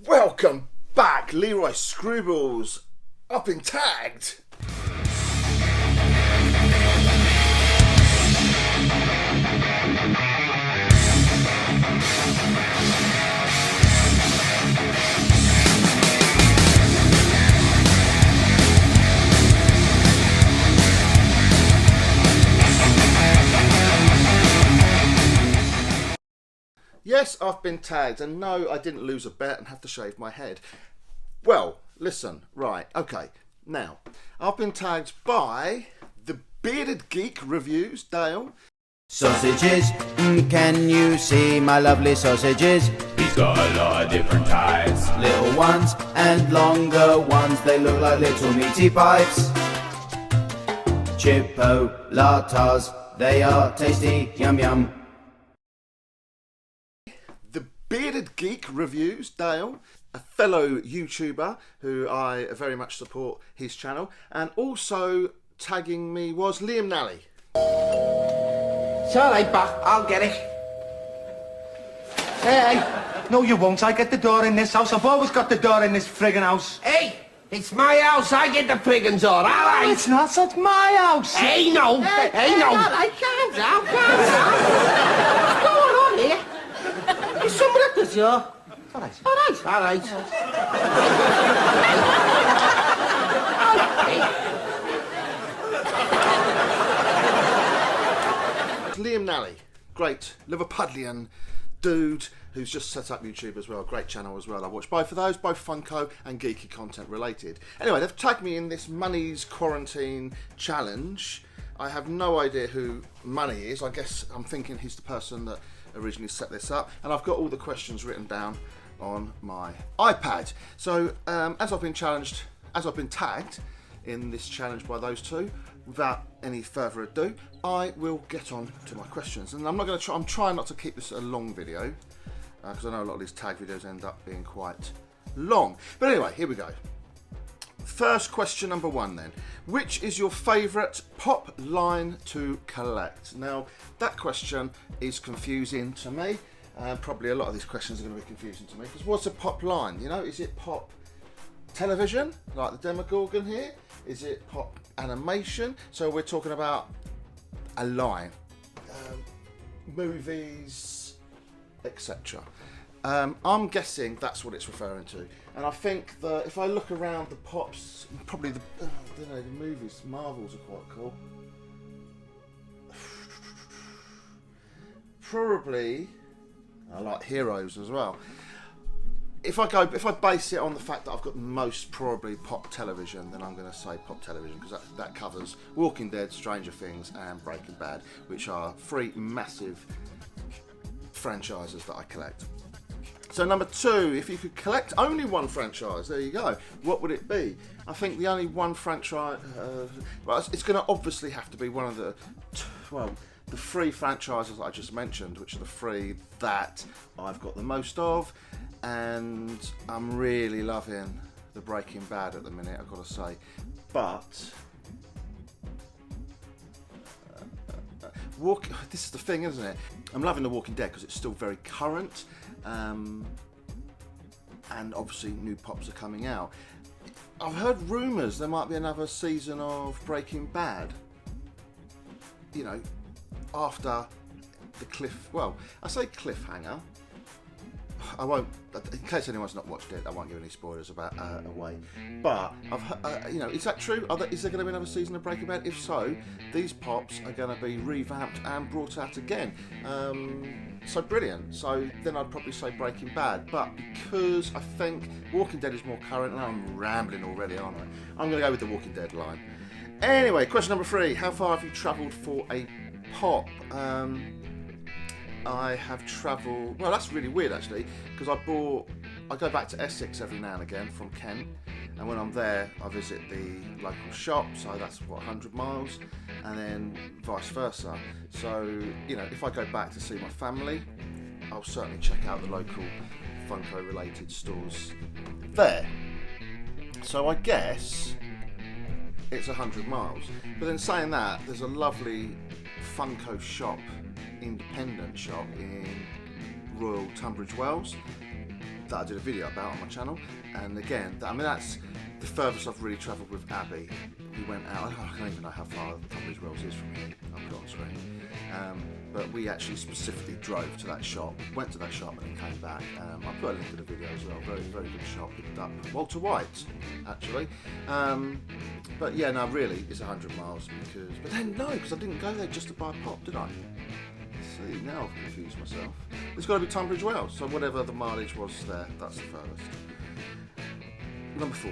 Welcome back, Leroy Screwballs, up in tagged. Yes, I've been tagged, and no, I didn't lose a bet and have to shave my head. Well, listen, right, okay. Now, I've been tagged by the Bearded Geek Reviews, Dayle. Sausages, can you see my lovely sausages? He's got a lot of different types. Little ones and longer ones, they look like little meaty pipes. Chipolatas, they are tasty, yum yum. The Bearded Geek Reviews, Dayle, a fellow YouTuber who I very much support his channel, and also tagging me was Liam Nally. It's alright, Bach, I'll get it. Hey! No, you won't. I get the door in this house. I've always got the door in this friggin' house. Hey! It's my house, I get the friggin' door, alright? It's not, it's my house. Hey, no! Hey, no! Alright, calm down, calm down. What's going on here? There's somebody at the door. Alright. Alright. Liam Nally, great Liverpudlian dude who's just set up YouTube as well, great channel as well. I watch both of those, both Funko and Geeky content related. Anyway, they've tagged me in this Moneys Quarantine Challenge. I have no idea who Money is. I guess I'm thinking he's the person that originally set this up, and I've got all the questions written down on my iPad. So as I've been tagged in this challenge by those two, without any further ado, I will get on to my questions. And I'm trying not to keep this a long video, because I know a lot of these tag videos end up being quite long. But anyway, here we go. First question number one then. Which is your favourite pop line to collect? Now, that question is confusing to me. Probably a lot of these questions are going to be confusing to me, because what's a pop line? You know, is it pop television, like the Demogorgon here? Is it pop animation? So we're talking about a line, movies, etc. I'm guessing that's what it's referring to, and I think that if I look around the pops, probably the movies, Marvels are quite cool. Probably I like Heroes as well. If I base it on the fact that I've got the most probably pop television, then I'm going to say pop television, because that covers Walking Dead, Stranger Things and Breaking Bad, which are three massive franchises that I collect. So number two, if you could collect only one franchise, there you go, what would it be? I think the only one franchise, well, it's going to obviously have to be one of the three franchises that I just mentioned, which are the three that I've got the most of. And I'm really loving the Breaking Bad at the minute, I've got to say. But this is the thing, isn't it? I'm loving The Walking Dead because it's still very current, and obviously new pops are coming out. I've heard rumours there might be another season of Breaking Bad. You know, after the I say cliffhanger. I won't, in case anyone's not watched it, I won't give any spoilers about away. But is that true? Is there going to be another season of Breaking Bad? If so, these pops are going to be revamped and brought out again. So brilliant. So then I'd probably say Breaking Bad, but because I think Walking Dead is more current, and I'm rambling already, aren't I? I'm going to go with the Walking Dead line. Anyway, question number three: how far have you travelled for a pop? I have travelled, well, that's really weird actually, because I go back to Essex every now and again from Kent, and when I'm there I visit the local shop, so that's 100 miles, and then vice versa. So, you know, if I go back to see my family, I'll certainly check out the local Funko related stores there. So I guess it's 100 miles. But then saying that, there's a lovely Funko shop, independent shop in Royal Tunbridge Wells that I did a video about on my channel. And again, I mean, that's the furthest I've really travelled with Abby. We went out, I don't even know how far Tunbridge Wells is from here, I'll put it on screen. But we actually specifically drove to that shop, went to that shop and then came back. I put a link to the video as well, very, very good shop, picked up Walter White, actually. But yeah, no, really, it's 100 miles but then no, because I didn't go there just to buy a pop, did I? See, now I've confused myself. It's got to be Tunbridge Wells, so whatever the mileage was there, that's the furthest. Number 4.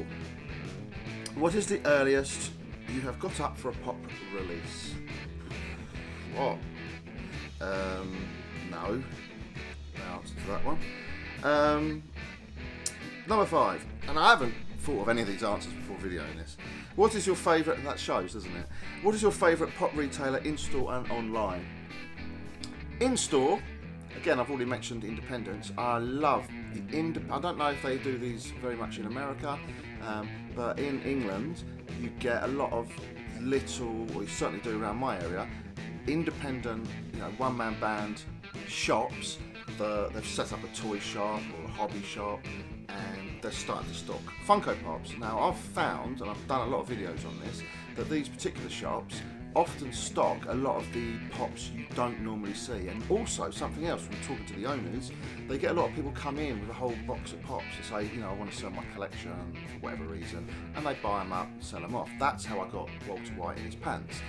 What is the earliest you have got up for a pop release? What? No. The answer to that one. Number 5, and I haven't thought of any of these answers before videoing this. What is your favourite, and that shows, doesn't it? What is your favourite pop retailer in-store and online? In-store, again, I've already mentioned independents. I love the I don't know if they do these very much in America, but in England, you get a lot of little, or you certainly do around my area, independent, one-man band shops. They've set up a toy shop or a hobby shop, and they're starting to stock Funko Pops. Now, I've found, and I've done a lot of videos on this, that these particular shops often stock a lot of the pops you don't normally see. And also, something else, from talking to the owners, they get a lot of people come in with a whole box of pops and say, I want to sell my collection for whatever reason, and they buy them up and sell them off. That's how I got Walter White in his pants.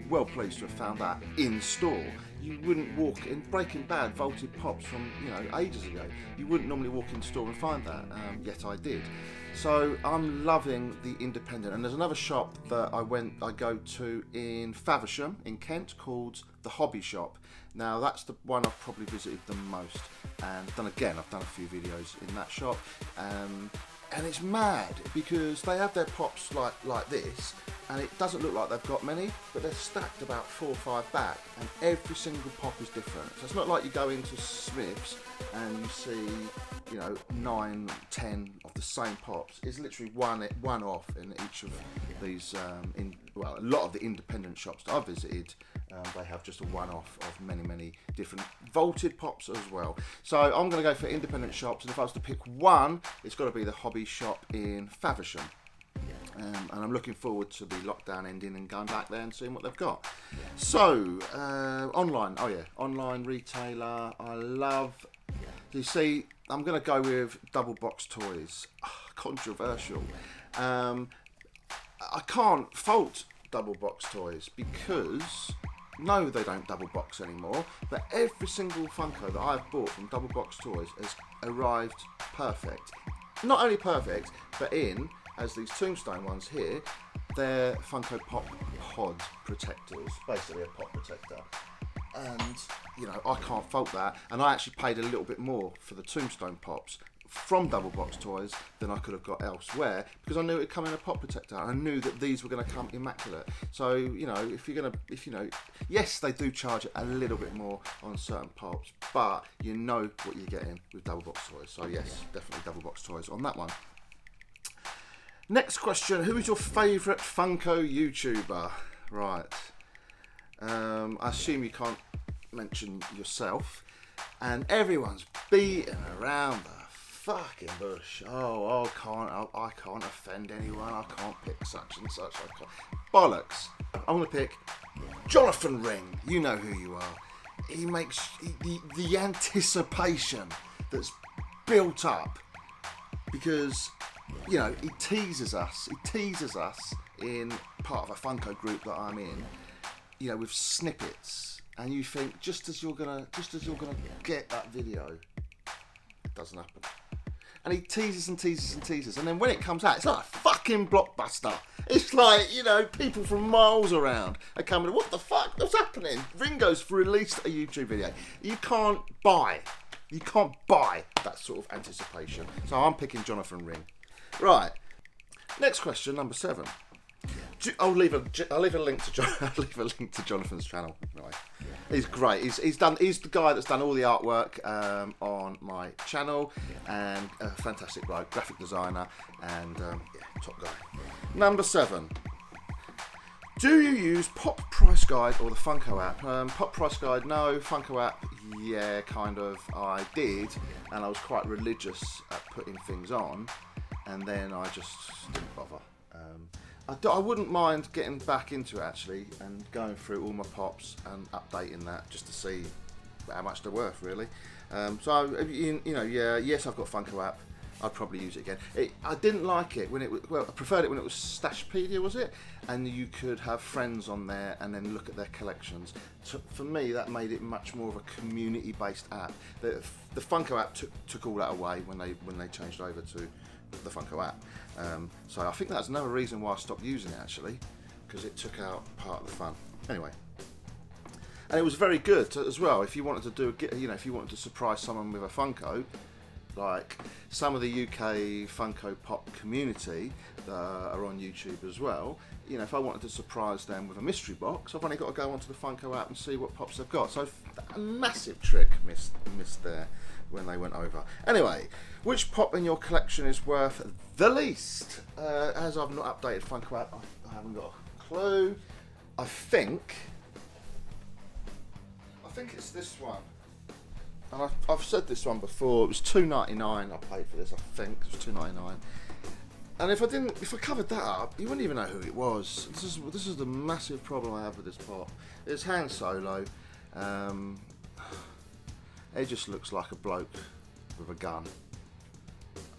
Well pleased to have found that in store. You wouldn't walk in Breaking Bad vaulted pops from ages ago. You wouldn't normally walk in store and find that, yet I did. So I'm loving the independent. And there's another shop that I go to in Faversham in Kent called the Hobby Shop. Now that's the one I've probably visited the most, and I've done a few videos in that shop. And it's mad because they have their pops like this, and it doesn't look like they've got many, but they're stacked about 4 or 5 back, and every single pop is different. So it's not like you go into Smith's and you see 9, 10 of the same pops. It's literally one off in each of these. A lot of the independent shops that I've visited, they have just a one-off of many different vaulted pops as well. So I'm going to go for independent shops, and if I was to pick one, it's got to be the Hobby Shop in Faversham. And I'm looking forward to the lockdown ending and going back there and seeing what they've got. So, online. Oh yeah, online retailer. I love. You see, I'm going to go with double box toys. Controversial. I can't fault double box toys because no, they don't double box anymore. But every single Funko that I've bought from double box toys has arrived perfect. Not only perfect, but as these tombstone ones here, they're Funko Pop Pod protectors, basically a pop protector. And, I can't fault that. And I actually paid a little bit more for the tombstone pops from double box toys than I could have got elsewhere, because I knew it would come in a pop protector, and I knew that these were going to come immaculate. So, yes, they do charge a little bit more on certain pops, but you know what you're getting with double box toys. So yes, definitely double box toys on that one. Next question, who is your favourite Funko YouTuber? Right. I assume you can't mention yourself. And everyone's beating around the fucking bush. I can't offend anyone. I can't pick such and such. I can't. Bollocks. I'm going to pick Jonathan Ring. You know who you are. He makes the anticipation that's built up because, he teases us. He teases us in part of a Funko group that I'm in, with snippets. And you think just as you're gonna get that video, it doesn't happen. And he teases and teases and teases, and then when it comes out, it's like a fucking blockbuster. It's like, people from miles around are coming. What the fuck? What's happening? Ringo's released a YouTube video. You can't buy that sort of anticipation. So I'm picking Jonathan Ring. Right. Next question, number 7. I'll leave a link to Jonathan's channel. Anyway, he's great. He's the guy that's done all the artwork on my channel, and a fantastic bloke, graphic designer, and top guy. Number 7. Do you use Pop Price Guide or the Funko app? Pop Price Guide, no. Funko app, yeah, kind of. I did, and I was quite religious at putting things on, and then I just didn't bother. I wouldn't mind getting back into it actually, and going through all my pops and updating that just to see how much they're worth, really. Yes, I've got Funko app. I'd probably use it again. I didn't like it when it was, well, I preferred it when it was Stashpedia, was it? And you could have friends on there and then look at their collections. So for me, that made it much more of a community-based app. The Funko app took all that away when they changed over to the Funko app. So I think that's another reason why I stopped using it actually, because it took out part of the fun. Anyway. And it was very good as well. If you wanted to if you wanted to surprise someone with a Funko, like some of the UK Funko Pop community that are on YouTube as well, if I wanted to surprise them with a mystery box, I've only got to go onto the Funko app and see what pops they've got. So a massive trick missed there when they went over. Anyway, which pop in your collection is worth the least? As I've not updated Funko app, I haven't got a clue. I think it's this one. And I've said this one before. It was $2.99. I paid for this. I think it was $2.99. And if I covered that up, you wouldn't even know who it was. This is the massive problem I have with this pop. It's Han Solo. It just looks like a bloke with a gun.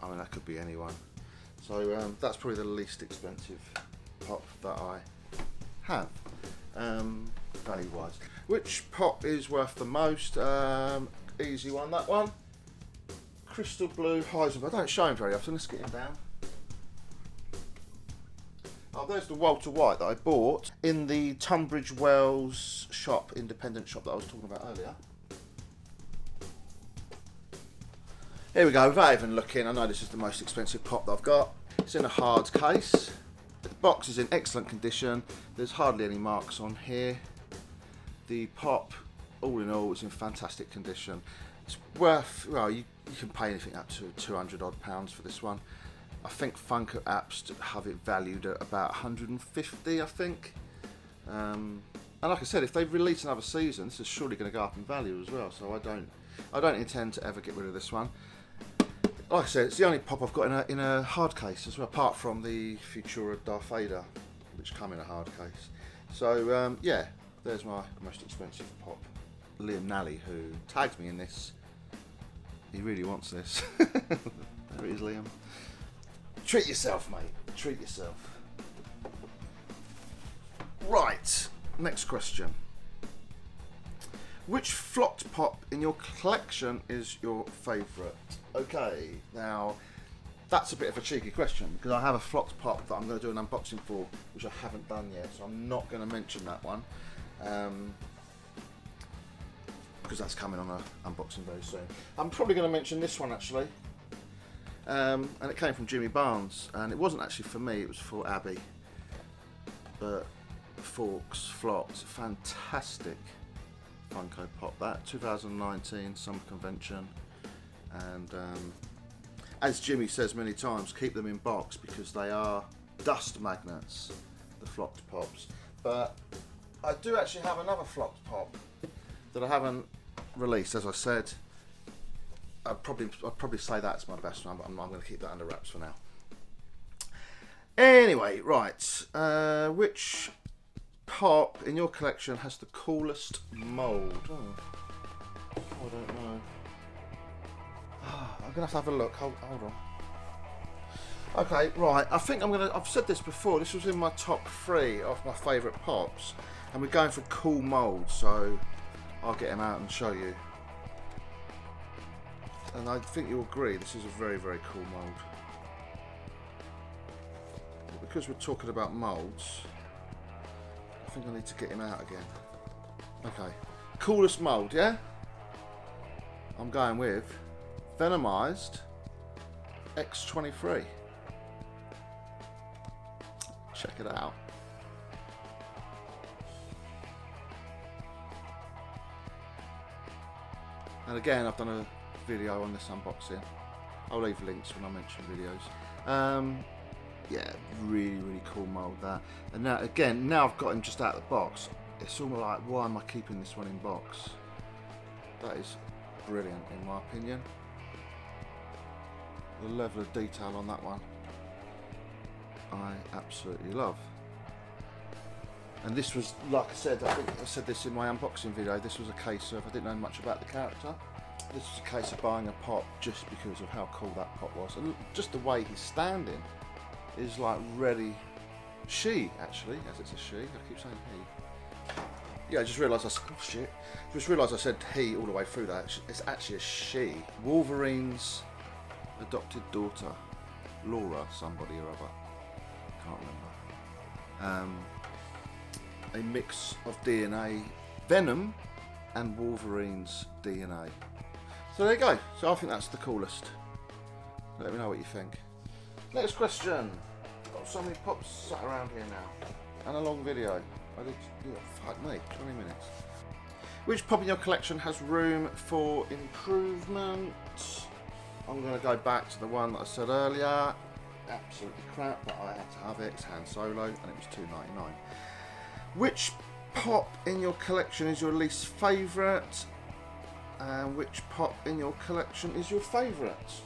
I mean, that could be anyone. So that's probably the least expensive pop that I have, value-wise. Which pop is worth the most? Easy one, that one. Crystal Blue Heisenberg. I don't show him very often. Let's get him down. Oh, there's the Walter White that I bought in the Tunbridge Wells shop, independent shop that I was talking about earlier. Here we go, without even looking. I know this is the most expensive pop that I've got. It's in a hard case. The box is in excellent condition. There's hardly any marks on here. The pop, all in all, is in fantastic condition. It's worth, well, you can pay anything up to £200 odd for this one. I think Funko apps have it valued at about 150, I think. And like I said, if they release another season, this is surely going to go up in value as well. So I don't intend to ever get rid of this one. Like I said, it's the only pop I've got in a hard case as well, apart from the Futura Darth Vader, which come in a hard case. So yeah, there's my most expensive pop. Liam Nally, who tagged me in this. He really wants this. There it is, Liam. Treat yourself, mate. Treat yourself. Right, next question. Which flocked pop in your collection is your favourite? Okay, now that's a bit of a cheeky question because I have a flocked pop that I'm going to do an unboxing for, which I haven't done yet, so I'm not going to mention that one. Because that's coming on an unboxing very soon. I'm probably going to mention this one actually, and it came from Jimmy Barnes, and it wasn't actually for me, it was for Abby. But Forks, Flocks, fantastic Funko Pop, that 2019 Summer Convention, and as Jimmy says many times, keep them in box because they are dust magnets, the flocked pops. But I do actually have another flocked pop that I haven't released, as I said. I'd probably say that's my best one, but I'm going to keep that under wraps for now. Anyway, right, which pop in your collection has the coolest mould? Oh, I don't know. I'm going to have a look. Hold on. Okay, right. I think I've said this before. This was in my top 3 of my favourite pops, and we're going for cool moulds. So I'll get them out and show you. And I think you'll agree. This is a very, very cool mould. But because we're talking about moulds, I think I need to get him out again. Okay. Coolest mould, yeah? I'm going with Venomized X23. Check it out. And again, I've done a video on this unboxing. I'll leave links when I mention videos. yeah, really cool mould that. And now again, now I've got him just out of the box, it's all like, why am I keeping this one in box? That is brilliant in my opinion. The level of detail on that one I absolutely love. And this was, like I said, I think I said this in my unboxing video, this was a case of, I didn't know much about the character. This was a case of buying a pop just because of how cool that pop was. And just the way he's standing is like really, she actually, as it's a she, I keep saying he. Yeah, I just realised I said he all the way through that. It's actually a she. Wolverine's adopted daughter, Laura somebody or other, can't remember. A mix of DNA, Venom and Wolverine's DNA. So there you go. So I think that's the coolest. Let me know what you think. Next question. Got so many pops sat around here now. And a long video. I did, fuck me, 20 minutes. Which pop in your collection has room for improvement? I'm going to go back to the one that I said earlier. Absolutely crap, but I had to have it. It's Han Solo, and it was $2.99. Which pop in your collection is your least favourite? And which pop in your collection is your favourite?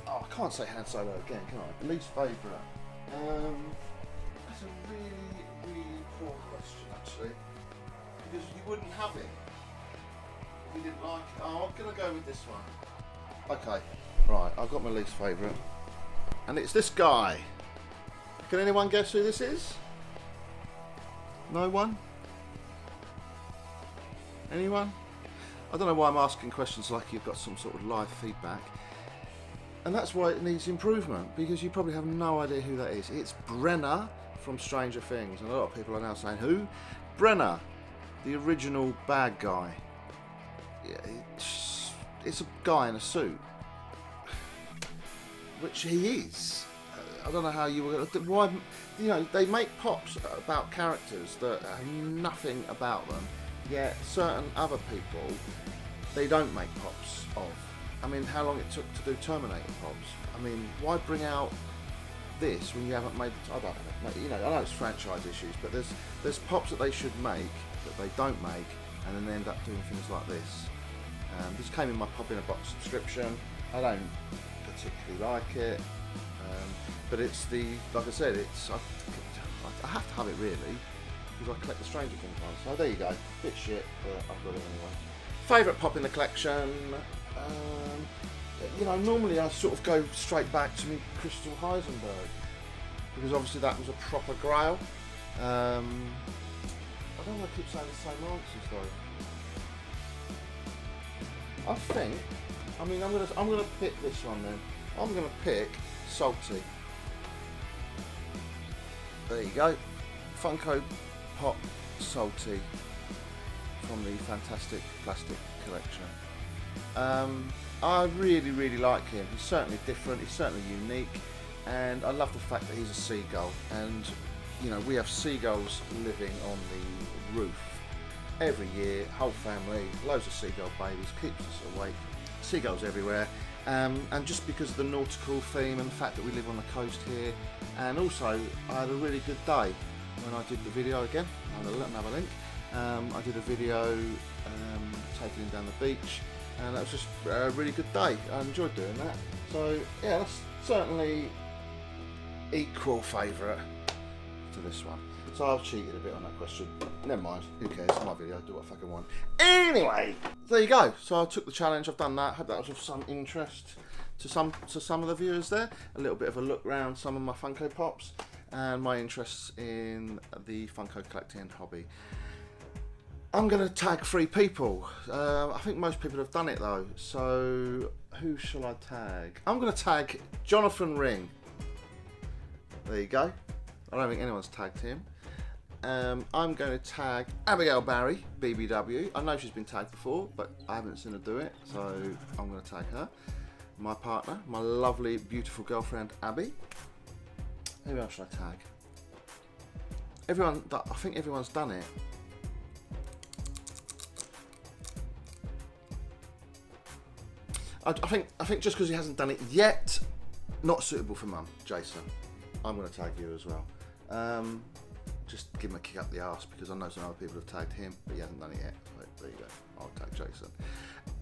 Oh, I can't say Han Solo again, can I? Least favourite. That's a really poor question, actually. Because you wouldn't have it if you didn't like it. Oh, I'm going to go with this one. Okay, right, I've got my least favourite. And it's this guy. Can anyone guess who this is? No one? Anyone? I don't know why I'm asking questions like you've got some sort of live feedback. And that's why it needs improvement, because you probably have no idea who that is. It's Brenner from Stranger Things, and a lot of people are now saying, who? Brenner, the original bad guy. Yeah, it's a guy in a suit. Which he is. I don't know how you were. Why, you know, they make pops about characters that have nothing about them, yet certain other people they don't make pops of. I mean, how long it took to do Terminator pops? I mean, why bring out this when you haven't made? I don't know. You know, I know it's franchise issues, but there's pops that they should make that they don't make, and then they end up doing things like this. This came in my pop in a box subscription. I don't particularly like it, but it's the, like I said, it's I have to have it really because I collect the Stranger Things ones. So there you go, bit shit, but I've got it anyway. Favourite pop in the collection? You know, normally I sort of go straight back to me Crystal Heisenberg because obviously that was a proper grail. I don't want to keep saying the same answers though. I think, I mean, I'm gonna pick this one then. I'm gonna pick Salty. There you go, Funko Pop Salty from the Fantastic Plastic Collection. I really like him. He's certainly different. He's certainly unique, and I love the fact that he's a seagull. And you know, we have seagulls living on the roof every year, whole family, loads of seagull babies, keeps us awake. Seagulls everywhere, and just because of the nautical theme and the fact that we live on the coast here, and also I had a really good day when I did the video again. Another link. I did a video taking him down the beach, and that was just a really good day. I enjoyed doing that. So yeah, that's certainly equal favourite to this one. So I've cheated a bit on that question. Never mind, who cares? It's my video, do what I fucking want. Anyway, there you go. So I took the challenge, I've done that. Hope that was of some interest to some of the viewers there. A little bit of a look round some of my Funko Pops and my interests in the Funko collecting hobby. I'm going to tag 3 people. I think most people have done it though. So who shall I tag? I'm going to tag Jonathan Ring. There you go. I don't think anyone's tagged him. I'm going to tag Abigail Barry, BBW. I know she's been tagged before, but I haven't seen her do it, so I'm going to tag her. My partner, my lovely, beautiful girlfriend, Abby. Who else should I tag? Everyone, I think everyone's done it. I think just because he hasn't done it yet, not suitable for Mum, Jason. I'm going to tag you as well. Just give him a kick up the arse, because I know some other people have tagged him, but he hasn't done it yet. So there you go. I'll tag Jason.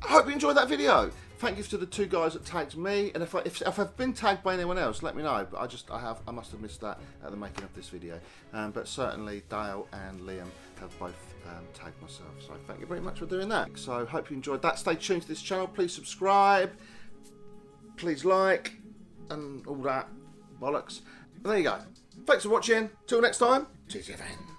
I hope you enjoyed that video. Thank you to the 2 guys that tagged me, and if I've been tagged by anyone else, let me know. But I must have missed that at the making of this video. But certainly Dayle and Liam have both tagged myself. So thank you very much for doing that. So hope you enjoyed that. Stay tuned to this channel. Please subscribe. Please like, and all that bollocks. And there you go. Thanks for watching. Till next time. Cheers, you fan.